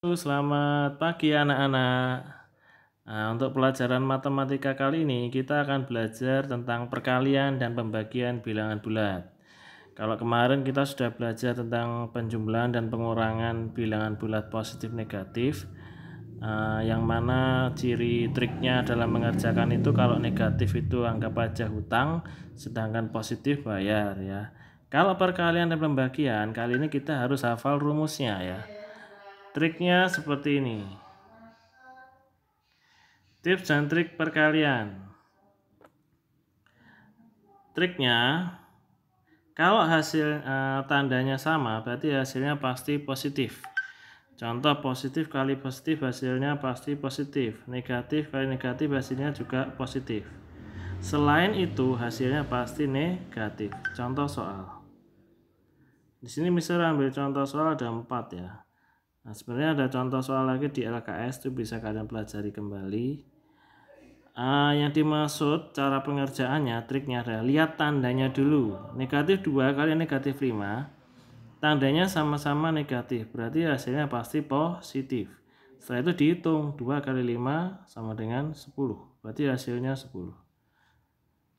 Selamat pagi anak-anak. Nah, untuk pelajaran matematika kali ini kita akan belajar tentang perkalian dan pembagian bilangan bulat. Kalau kemarin kita sudah belajar tentang penjumlahan dan pengurangan bilangan bulat positif negatif, yang mana ciri triknya dalam mengerjakan itu kalau negatif itu anggap aja hutang, sedangkan positif bayar ya. Kalau perkalian dan pembagian kali ini kita harus hafal rumusnya ya. Triknya seperti ini. Tips dan trik perkalian. Triknya, kalau hasil tandanya sama, berarti hasilnya pasti positif. Contoh positif kali positif hasilnya pasti positif. Negatif kali negatif hasilnya juga positif. Selain itu hasilnya pasti negatif. Contoh soal. Di sini misalnya ambil contoh soal ada 4 ya. Nah, sebenarnya ada contoh soal lagi di LKS, itu bisa kalian pelajari kembali. Yang dimaksud cara pengerjaannya, triknya adalah lihat tandanya dulu. Negatif 2 kali negatif 5, tandanya sama-sama negatif, berarti hasilnya pasti positif. Setelah itu dihitung 2 kali 5 sama dengan 10, berarti hasilnya 10.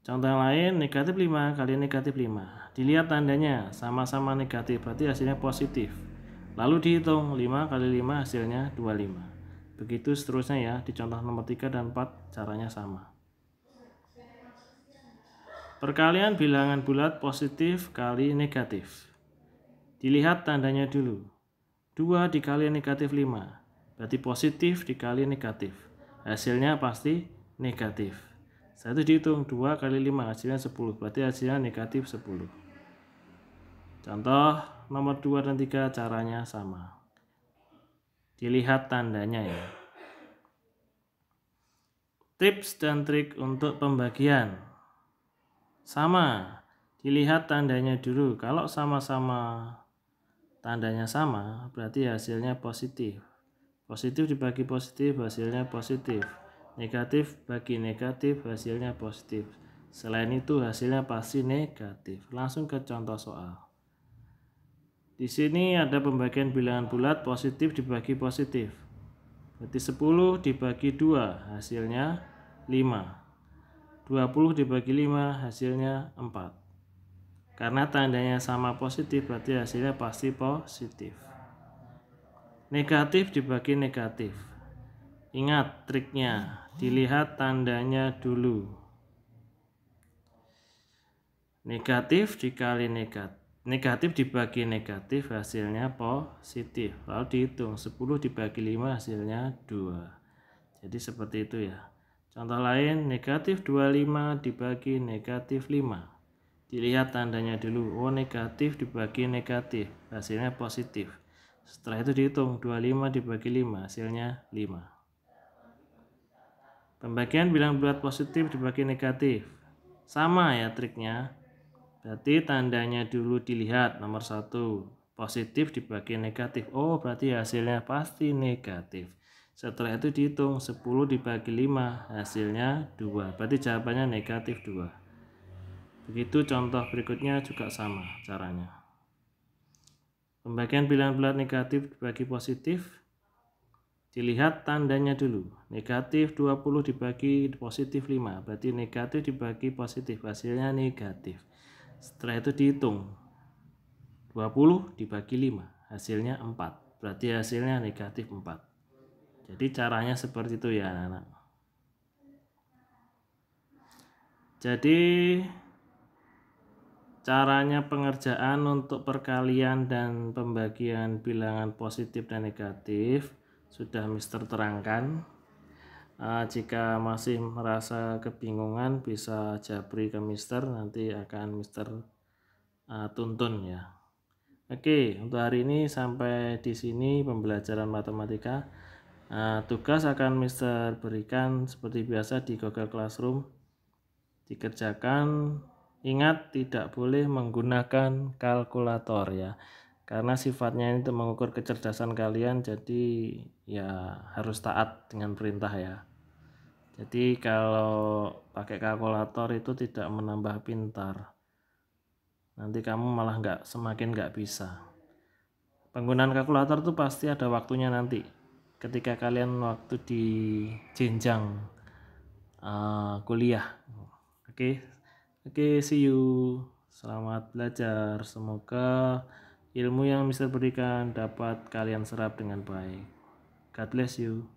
Contoh yang lain, negatif 5 kali negatif 5, dilihat tandanya sama-sama negatif, berarti hasilnya positif. Lalu dihitung 5 kali 5 hasilnya 25. Begitu seterusnya ya, di contoh nomor 3 dan 4 caranya sama. Perkalian bilangan bulat positif kali negatif. Dilihat tandanya dulu. 2 dikali negatif 5, berarti positif dikali negatif. Hasilnya pasti negatif. Setelah itu dihitung 2 kali 5 hasilnya 10, berarti hasilnya negatif 10. Contoh nomor 2 dan 3 caranya sama. Dilihat tandanya ya. Tips dan trik untuk pembagian. Sama, dilihat tandanya dulu. Kalau sama-sama tandanya sama, berarti hasilnya positif. Positif dibagi positif, hasilnya positif. Negatif bagi negatif, hasilnya positif. Selain itu hasilnya pasti negatif. Langsung ke contoh soal. Di sini ada pembagian bilangan bulat positif dibagi positif. Berarti 10 dibagi 2 hasilnya 5. 20 dibagi 5 hasilnya 4. Karena tandanya sama positif berarti hasilnya pasti positif. Negatif dibagi negatif. Ingat triknya, dilihat tandanya dulu. Negatif dikali negatif dibagi negatif hasilnya positif. Lalu dihitung 10 dibagi 5 hasilnya 2. Jadi seperti itu ya. Contoh lain, negatif 25 dibagi negatif 5. Dilihat tandanya dulu. Oh, negatif dibagi negatif, hasilnya positif. Setelah itu dihitung 25 dibagi 5 hasilnya 5. Pembagian bilangan bulat positif dibagi negatif. Sama ya triknya. Berarti tandanya dulu dilihat nomor 1. Positif dibagi negatif. Oh, berarti hasilnya pasti negatif. Setelah itu dihitung 10 dibagi 5 hasilnya 2. Berarti jawabannya negatif 2. Begitu contoh berikutnya juga sama caranya. Pembagian bilangan bulat negatif dibagi positif. Dilihat tandanya dulu. Negatif 20 dibagi positif 5. Berarti negatif dibagi positif. Hasilnya negatif. Setelah itu dihitung 20 dibagi 5. Hasilnya 4. Berarti hasilnya negatif 4. Jadi caranya seperti itu ya anak-anak. Jadi caranya pengerjaan untuk perkalian dan pembagian bilangan positif dan negatif sudah Mister terangkan. Jika masih merasa kebingungan bisa japri ke Mister, nanti akan Mister tuntun ya. Oke, untuk hari ini sampai di sini pembelajaran matematika. Tugas akan Mister berikan seperti biasa di Google Classroom. Dikerjakan. Ingat tidak boleh menggunakan kalkulator ya, karena sifatnya ini untuk mengukur kecerdasan kalian, jadi ya harus taat dengan perintah ya. Jadi kalau pakai kalkulator itu tidak menambah pintar, nanti kamu malah semakin nggak bisa. Penggunaan kalkulator tuh pasti ada waktunya nanti ketika kalian waktu di jenjang kuliah. Oke, see you. Selamat belajar. Semoga ilmu yang Mister berikan dapat kalian serap dengan baik. God bless you.